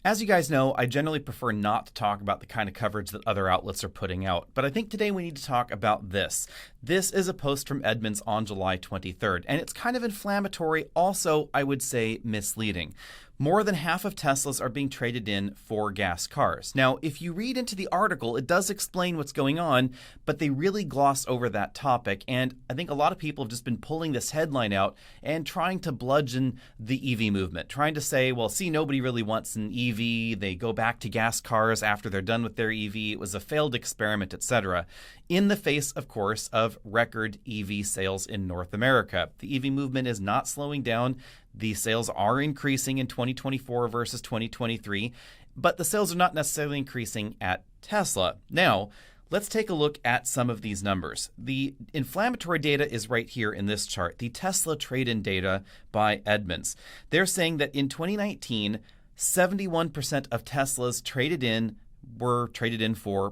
As you guys know, I generally prefer not to talk about the kind of coverage that other outlets are putting out, but I think today we need to talk about this. This is a post from Edmunds on July 23rd, and it's kind of inflammatory, also, I would say, misleading. More than half of Teslas are being traded in for gas cars. Now, if you read into the article, it does explain what's going on, but they really gloss over that topic, and I think a lot of people have just been pulling this headline out and trying to bludgeon the EV movement, trying to say, well, see, nobody really wants an EV, they go back to gas cars after they're done with their EV, it was a failed experiment, etc., in the face, of course, of record EV sales in North America. The EV movement is not slowing down. The sales are increasing in 2024 versus 2023, but the sales are not necessarily increasing at Tesla. Now, let's take a look at some of these numbers. The inflammatory data is right here in this chart, the Tesla trade-in data by Edmunds. They're saying that in 2019, 71% of Teslas were traded in for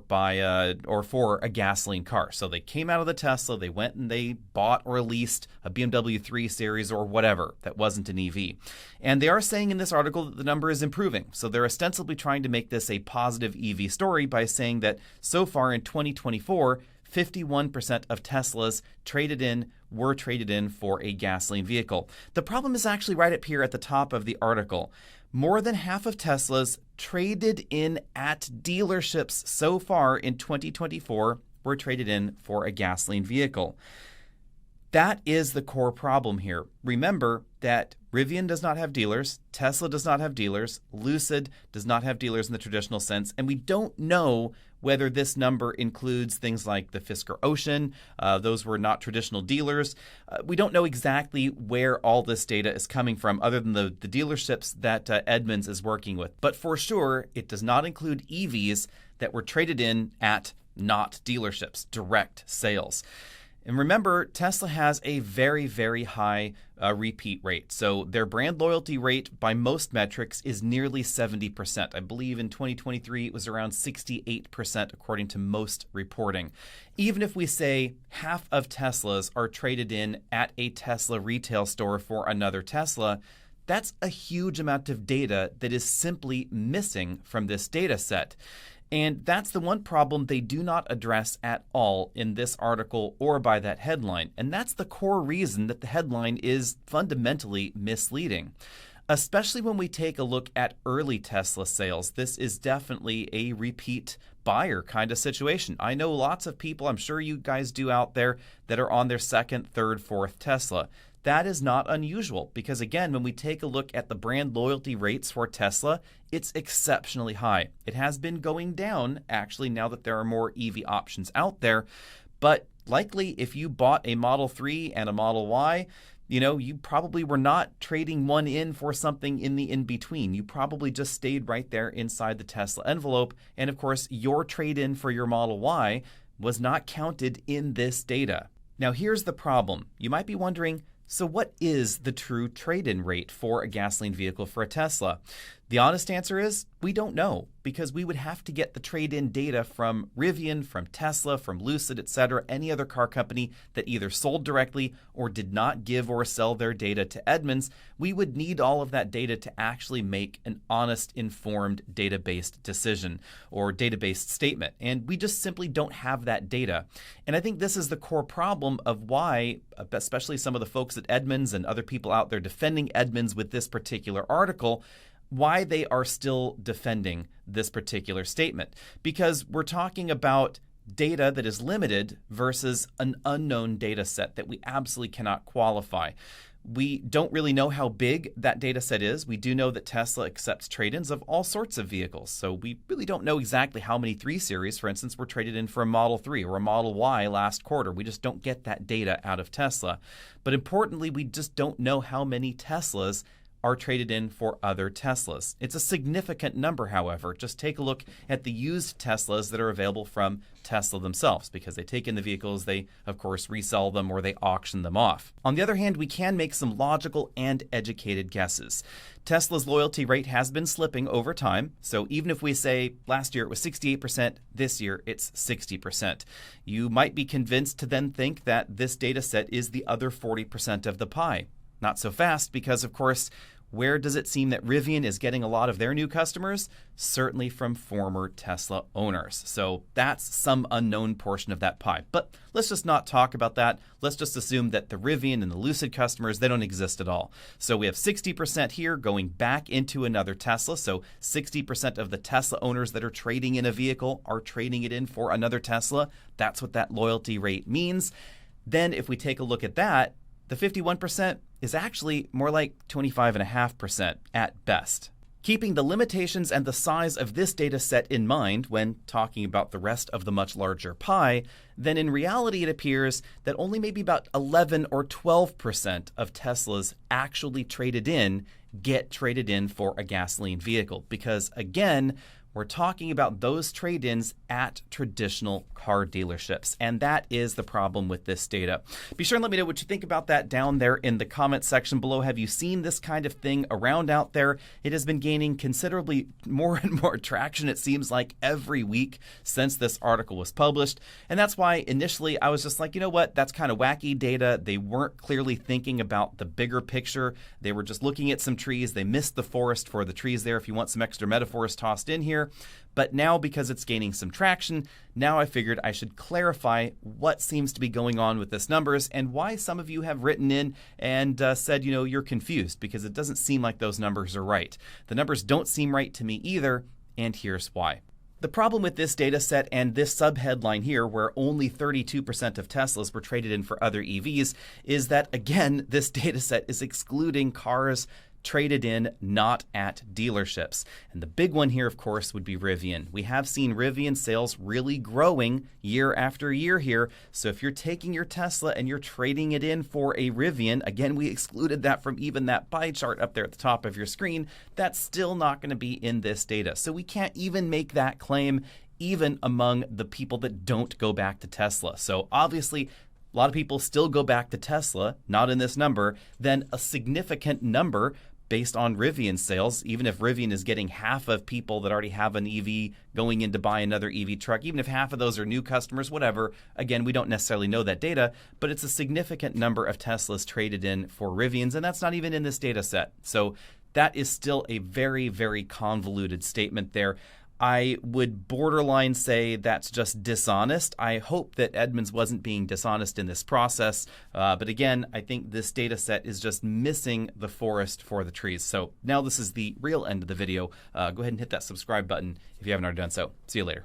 for a gasoline car. So they came out of the Tesla, they went and they bought or leased a BMW 3 Series or whatever that wasn't an EV. And they are saying in this article that the number is improving. So they're ostensibly trying to make this a positive EV story by saying that so far in 2024, 51% of Teslas were traded in for a gasoline vehicle. The problem is actually right up here at the top of the article. More than half of Teslas traded in at dealerships so far in 2024 were traded in for a gasoline vehicle. That is the core problem here. Remember that Rivian does not have dealers, Tesla does not have dealers, Lucid does not have dealers in the traditional sense, and we don't know whether this number includes things like the Fisker Ocean. Those were not traditional dealers. We don't know exactly where all this data is coming from other than the dealerships that Edmunds is working with. But for sure, it does not include EVs that were traded in at not dealerships, direct sales. And remember, Tesla has a very, very high repeat rate. So their brand loyalty rate by most metrics is nearly 70%. I believe in 2023 it was around 68% according to most reporting. Even if we say half of Teslas are traded in at a Tesla retail store for another Tesla, that's a huge amount of data that is simply missing from this data set. And that's the one problem they do not address at all in this article or by that headline. And that's the core reason that the headline is fundamentally misleading. Especially when we take a look at early Tesla sales, this is definitely a repeat buyer kind of situation. I know lots of people, I'm sure you guys do out there, that are on their second, third, fourth Tesla. That is not unusual because, again, when we take a look at the brand loyalty rates for Tesla, it's exceptionally high. It has been going down, actually, now that there are more EV options out there. But likely, if you bought a Model 3 and a Model Y, you probably were not trading one in for something in the in-between. You probably just stayed right there inside the Tesla envelope. And, of course, your trade-in for your Model Y was not counted in this data. Now, here's the problem. You might be wondering, so what is the true trade-in rate for a gasoline vehicle for a Tesla? The honest answer is we don't know because we would have to get the trade-in data from Rivian, from Tesla, from Lucid, etc., any other car company that either sold directly or did not give or sell their data to Edmunds. We would need all of that data to actually make an honest, informed, data-based decision or data-based statement. And we just simply don't have that data. And I think this is the core problem of why, especially some of the folks at Edmunds and other people out there defending Edmunds with this particular article, why they are still defending this particular statement. Because we're talking about data that is limited versus an unknown data set that we absolutely cannot qualify. We don't really know how big that data set is. We do know that Tesla accepts trade-ins of all sorts of vehicles. So we really don't know exactly how many 3 Series, for instance, were traded in for a Model 3 or a Model Y last quarter. We just don't get that data out of Tesla. But importantly, we just don't know how many Teslas are traded in for other Teslas. It's a significant number, however. Just take a look at the used Teslas that are available from Tesla themselves, because they take in the vehicles, they, of course, resell them or they auction them off. On the other hand, we can make some logical and educated guesses. Tesla's loyalty rate has been slipping over time, so even if we say last year it was 68%, this year it's 60%. You might be convinced to then think that this data set is the other 40% of the pie. Not so fast because, of course, Where does it seem that Rivian is getting a lot of their new customers? Certainly from former Tesla owners. So that's some unknown portion of that pie. But let's just not talk about that. Let's just assume that the Rivian and the Lucid customers, they don't exist at all. So we have 60% here going back into another Tesla. So 60% of the Tesla owners that are trading in a vehicle are trading it in for another Tesla. That's what that loyalty rate means. Then if we take a look at that, the 51% is actually more like 25.5% at best. Keeping the limitations and the size of this data set in mind when talking about the rest of the much larger pie, then in reality it appears that only maybe about 11 or 12% of Teslas actually traded in get traded in for a gasoline vehicle. Because again, we're talking about those trade-ins at traditional car dealerships. And that is the problem with this data. Be sure and let me know what you think about that down there in the comment section below. Have you seen this kind of thing around out there? It has been gaining considerably more and more traction, it seems like, every week since this article was published. And that's why initially I was just like, you know what, that's kind of wacky data. They weren't clearly thinking about the bigger picture. They were just looking at some trees. They missed the forest for the trees there, if you want some extra metaphors tossed in here. But now, because it's gaining some traction, now I figured I should clarify what seems to be going on with this numbers and why some of you have written in and said, you know, you're confused because it doesn't seem like those numbers are right. The numbers don't seem right to me either, and here's why. The problem with this data set and this subheadline here, where only 32% of Teslas were traded in for other EVs, is that, again, this data set is excluding cars traded in not at dealerships. And the big one here, of course, would be Rivian. We have seen Rivian sales really growing year after year here. So if you're taking your Tesla and you're trading it in for a Rivian, again, we excluded that from even that pie chart up there at the top of your screen, that's still not going to be in this data. So we can't even make that claim even among the people that don't go back to Tesla. So obviously, a lot of people still go back to Tesla, not in this number, then a significant number based on Rivian sales, even if Rivian is getting half of people that already have an EV going in to buy another EV truck, even if half of those are new customers, whatever. Again, we don't necessarily know that data, but it's a significant number of Teslas traded in for Rivians, and that's not even in this data set. So that is still a very, very convoluted statement there. I would borderline say that's just dishonest. I hope that Edmunds wasn't being dishonest in this process. But again, I think this data set is just missing the forest for the trees. So now this is the real end of the video. Go ahead and hit that subscribe button if you haven't already done so. See you later.